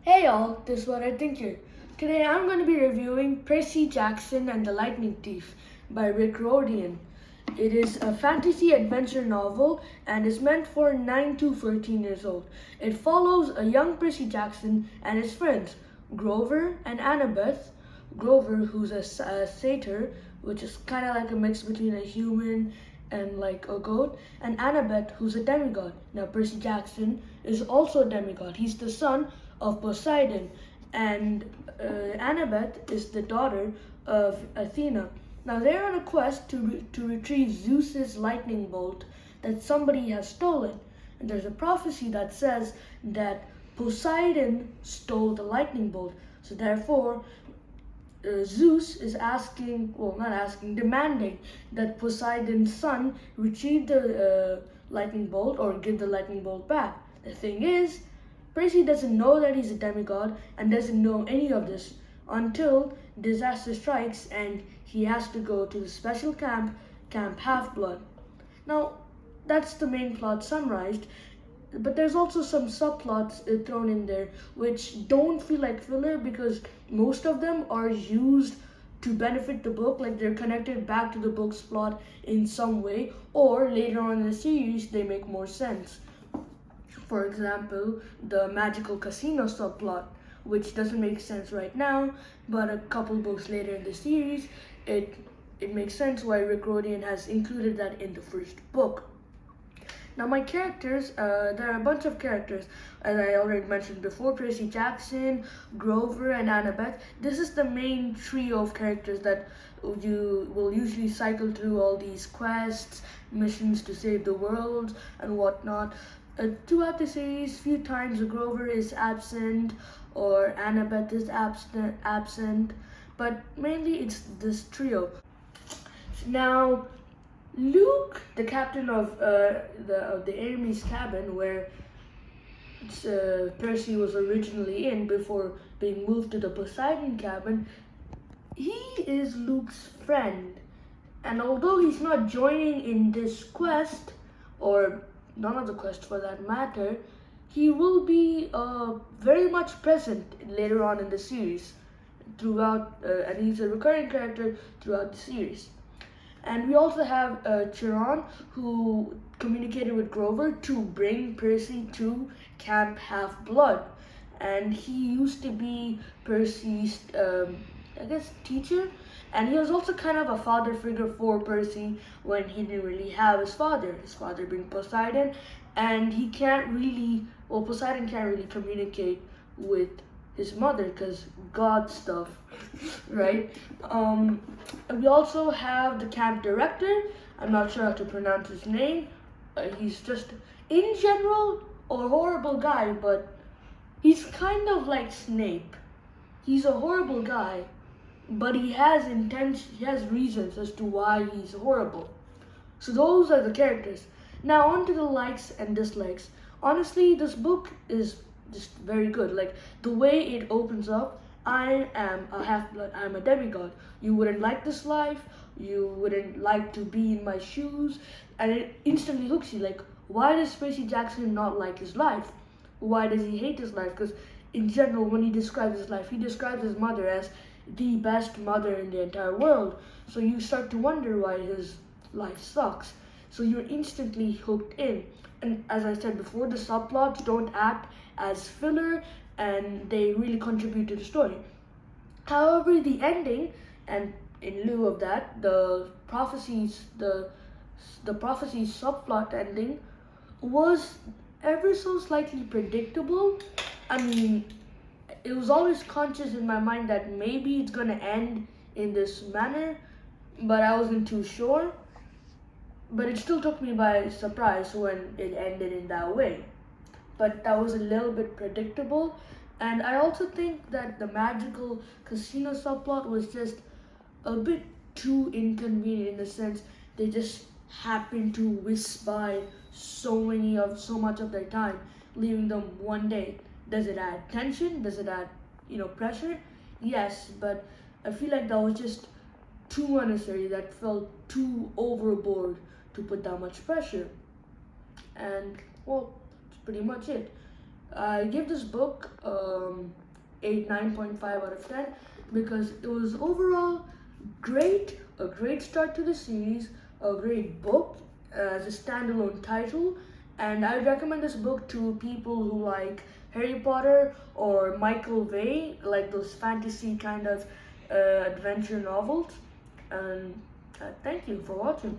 Hey y'all, this is what I think here. Today I'm going to be reviewing Percy Jackson and the Lightning Thief by Rick Riordan. It is a fantasy adventure novel and is meant for 9 to 14 years old. It follows a young Percy Jackson and his friends, Grover and Annabeth. Grover, who's a satyr, which is kind of like a mix between a human and like a goat, and Annabeth, who's a demigod. Now, Percy Jackson is also a demigod. He's the son of Poseidon, and Annabeth is the daughter of Athena. Now, they're on a quest to retrieve Zeus's lightning bolt that somebody has stolen. And there's a prophecy that says that Poseidon stole the lightning bolt. So, therefore, Zeus is asking, well, not asking, demanding that Poseidon's son retrieve the lightning bolt or give the lightning bolt back. The thing is, Percy doesn't know that he's a demigod and doesn't know any of this until disaster strikes and he has to go to the special camp, Camp Half-Blood. Now, that's the main plot summarized, but there's also some subplots thrown in there which don't feel like filler because most of them are used to benefit the book, like they're connected back to the book's plot in some way, or later on in the series they make more sense. For example, the magical casino subplot, which doesn't make sense right now, but a couple books later in the series, it makes sense why Rick Riordan has included that in the first book. Now, my characters, there are a bunch of characters, as I already mentioned before: Percy Jackson, Grover, and Annabeth. This is the main trio of characters that you will usually cycle through all these quests, missions to save the world, and whatnot. Throughout the series, few times Grover is absent or Annabeth is absent, but mainly it's this trio. Now, Luke, the captain of the enemy's cabin, where Percy was originally in before being moved to the Poseidon cabin, he is Luke's friend. And although he's not joining in this quest, or none of the quests for that matter, he will be very much present later on in the series throughout, and he's a recurring character throughout the series. And we also have Chiron, who communicated with Grover to bring Percy to Camp Half-Blood. And he used to be Percy's, I guess, teacher. And he was also kind of a father figure for Percy when he didn't really have his father being Poseidon. And he can't really, well, Poseidon can't really communicate with his mother because God stuff, right? We also have the camp director. I'm not sure how to pronounce his name. He's just, in general, a horrible guy, but he's kind of like Snape. He's a horrible guy, but he has he has reasons as to why he's horrible. So those are the characters. Now on to the likes and dislikes. Honestly, this book is just very good. Like the way it opens up, I am a half-blood, I'm a demigod. You wouldn't like this life, you wouldn't like to be in my shoes, and it instantly hooks you. Like, why does Percy Jackson not like his life? Why does he hate his life? Because in general, when he describes his life, he describes his mother as the best mother in the entire world. So you start to wonder why his life sucks. So you're instantly hooked in. And as I said before, the subplots don't act as filler and they really contribute to the story. However, the ending, and in lieu of that, the prophecies subplot ending was ever so slightly predictable. I mean, it was always conscious in my mind that maybe it's gonna end in this manner, but I wasn't too sure. But it still took me by surprise when it ended in that way. But that was a little bit predictable. And I also think that the magical casino subplot was just a bit too inconvenient in the sense they just happened to whiz by so much of their time, leaving them one day. Does it add tension? Does it add, pressure? Yes, but I feel like that was just too unnecessary. That felt too overboard to put that much pressure. And well, that's pretty much it. I give this book 9.5 out of 10 because it was overall great, a great start to the series, a great book as a standalone title, and I recommend this book to people who like Harry Potter or Michael Bay, like those fantasy kind of adventure novels. And thank you for watching.